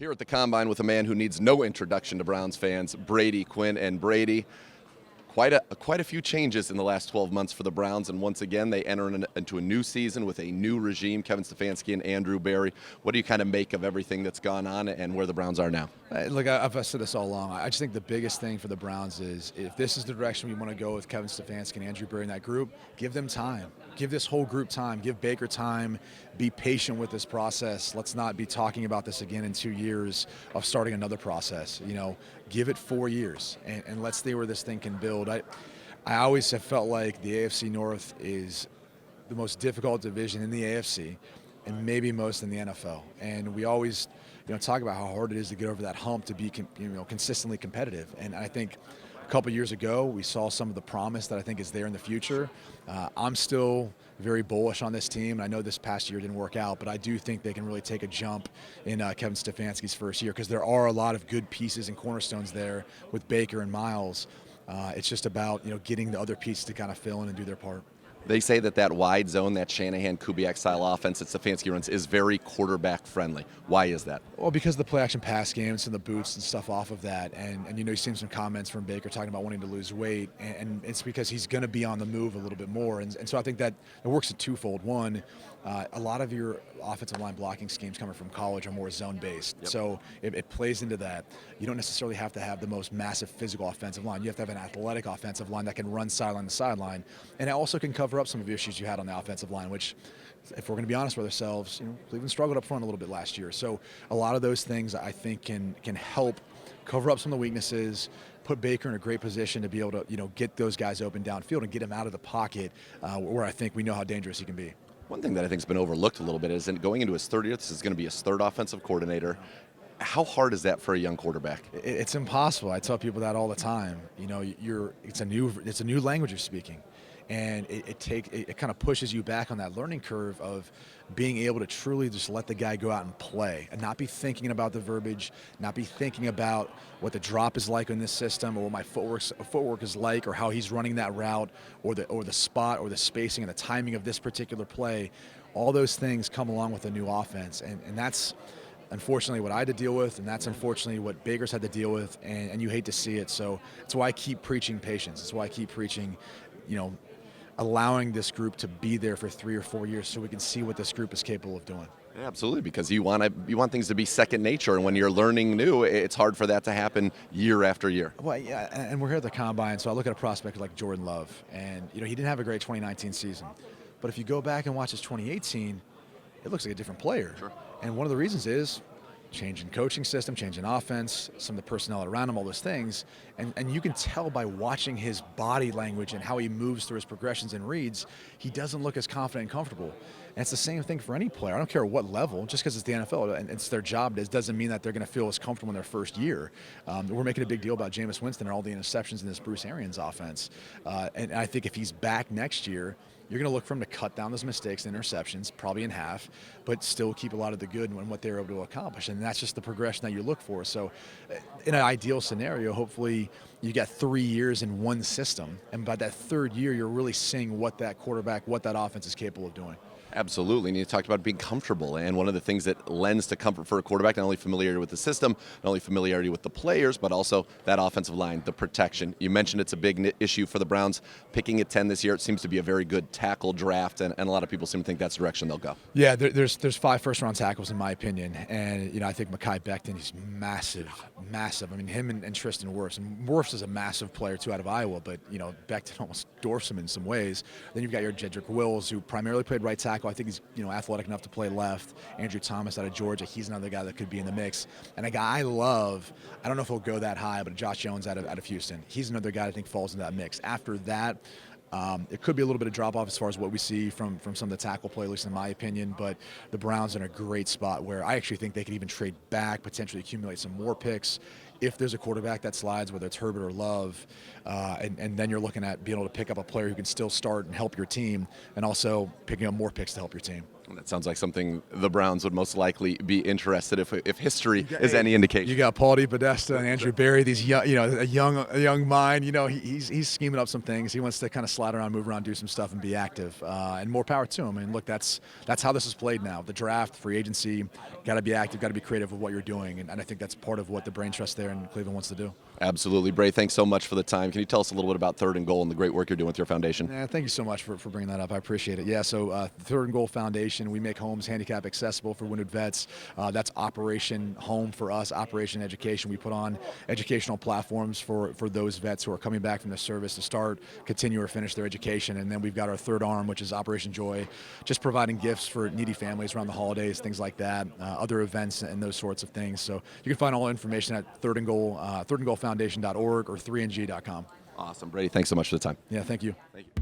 Here at the Combine with a man who needs no introduction to Browns fans, Brady Quinn. And Brady, quite a few changes in the last 12 months for the Browns, and once again they enter into a new season with a new regime, Kevin Stefanski and Andrew Berry. What do you kind of make of everything that's gone on and where the Browns are now? Look, I've said this all along. I just think the biggest thing for the Browns is if this is the direction we want to go with Kevin Stefanski and Andrew Berry in that group, give them time. Give this whole group time. Give Baker time. Be patient with this process. Let's not be talking about this again in 2 years of starting another process. Give it 4 years and let's see where this thing can build. I always have felt like the AFC North is the most difficult division in the AFC and maybe most in the NFL. And we always talk about how hard it is to get over that hump to be consistently competitive. And I think a couple years ago we saw some of the promise that I think is there in the future. I'm still very bullish on this team. I know this past year didn't work out, but I do think they can really take a jump in Kevin Stefanski's first year because there are a lot of good pieces and cornerstones there with Baker and Miles. It's just about getting the other pieces to kind of fill in and do their part. They say that wide zone, that Shanahan-Kubiak style offense that Stefanski runs is very quarterback friendly. Why is that? Well, because of the play-action pass game and some of the boots and stuff off of that. And you've seen some comments from Baker talking about wanting to lose weight. And it's because he's going to be on the move a little bit more. And so I think that it works in twofold. One, a lot of your offensive line blocking schemes coming from college are more zone-based. Yep. So it plays into that. You don't necessarily have to have the most massive physical offensive line. You have to have an athletic offensive line that can run sideline to sideline. And it also can cover up some of the issues you had on the offensive line, which, if we're going to be honest with ourselves, Cleveland struggled up front a little bit last year. So a lot of those things I think can help cover up some of the weaknesses, put Baker in a great position to be able to get those guys open downfield and get him out of the pocket where I think we know how dangerous he can be. One thing that I think has been overlooked a little bit is going into his third year, this is going to be his third offensive coordinator. How hard is that for a young quarterback? It's impossible. I tell people that all the time. It's a new language you're speaking. And it kind of pushes you back on that learning curve of being able to truly just let the guy go out and play and not be thinking about the verbiage, not be thinking about what the drop is like in this system or what my footwork is like or how he's running that route or the spot or the spacing and the timing of this particular play. All those things come along with a new offense, and that's unfortunately what I had to deal with, and that's unfortunately what Baker's had to deal with, and you hate to see it. So that's why I keep preaching patience. That's why I keep preaching, allowing this group to be there for 3 or 4 years so we can see what this group is capable of doing. Yeah, absolutely, because you want things to be second nature, and when you're learning new, it's hard for that to happen year after year. Well, yeah, and we're here at the Combine, so I look at a prospect like Jordan Love, and he didn't have a great 2019 season. But if you go back and watch his 2018, it looks like a different player. Sure. And one of the reasons is change in coaching system, change in offense, some of the personnel around him, all those things. And you can tell by watching his body language and how he moves through his progressions and reads, he doesn't look as confident and comfortable. And it's the same thing for any player. I don't care what level, just because it's the NFL and it's their job, it doesn't mean that they're going to feel as comfortable in their first year. We're making a big deal about Jameis Winston and all the interceptions in this Bruce Arians offense. And I think if he's back next year, you're going to look for him to cut down those mistakes and interceptions, probably in half, but still keep a lot of the good and what they're able to accomplish. And that's just the progression that you look for. So in an ideal scenario, hopefully you got 3 years in one system. And by that third year, you're really seeing what that quarterback, what that offense is capable of doing. Absolutely, and you talked about being comfortable, and one of the things that lends to comfort for a quarterback, not only familiarity with the system, not only familiarity with the players, but also that offensive line, the protection. You mentioned it's a big issue for the Browns. Picking at 10 this year, it seems to be a very good tackle draft, and a lot of people seem to think that's the direction they'll go. Yeah, there's 5 first-round tackles in my opinion, and I think Mekhi Becton, he's massive. I mean, him and Tristan Wirfs, and Wirfs is a massive player too out of Iowa, but Becton almost dwarfs him in some ways. Then you've got your Jedrick Wills, who primarily played right tackle. I think he's athletic enough to play left. Andrew Thomas out of Georgia, he's another guy that could be in the mix. And a guy I love, I don't know if he'll go that high, but Josh Jones out of Houston, he's another guy I think falls into that mix. After that, it could be a little bit of drop off as far as what we see from some of the tackle play, at least in my opinion, but the Browns are in a great spot where I actually think they could even trade back, potentially accumulate some more picks if there's a quarterback that slides, whether it's Herbert or Love, and then you're looking at being able to pick up a player who can still start and help your team, and also picking up more picks to help your team. That sounds like something the Browns would most likely be interested if history is any indication. You got Paul DePodesta and Andrew Berry, these young, a young mind. He's scheming up some things. He wants to kind of slide around, move around, do some stuff, and be active. And more power to him. And look, that's how this is played now. The draft, free agency, got to be active, got to be creative with what you're doing. And I think that's part of what the brain trust there in Cleveland wants to do. Absolutely. Bray, thanks so much for the time. Can you tell us a little bit about Third and Goal and the great work you're doing with your foundation? Yeah, thank you so much for bringing that up. I appreciate it. Yeah, so Third and Goal Foundation, we make homes handicap accessible for wounded vets. That's Operation Home for us, Operation Education. We put on educational platforms for those vets who are coming back from the service to start, continue, or finish their education. And then we've got our third arm, which is Operation Joy, just providing gifts for needy families around the holidays, things like that, other events and those sorts of things. So you can find all information at Third and Goal Foundation.org or 3ng.com. Awesome. Brady, thanks so much for the time. Yeah, thank you. Thank you.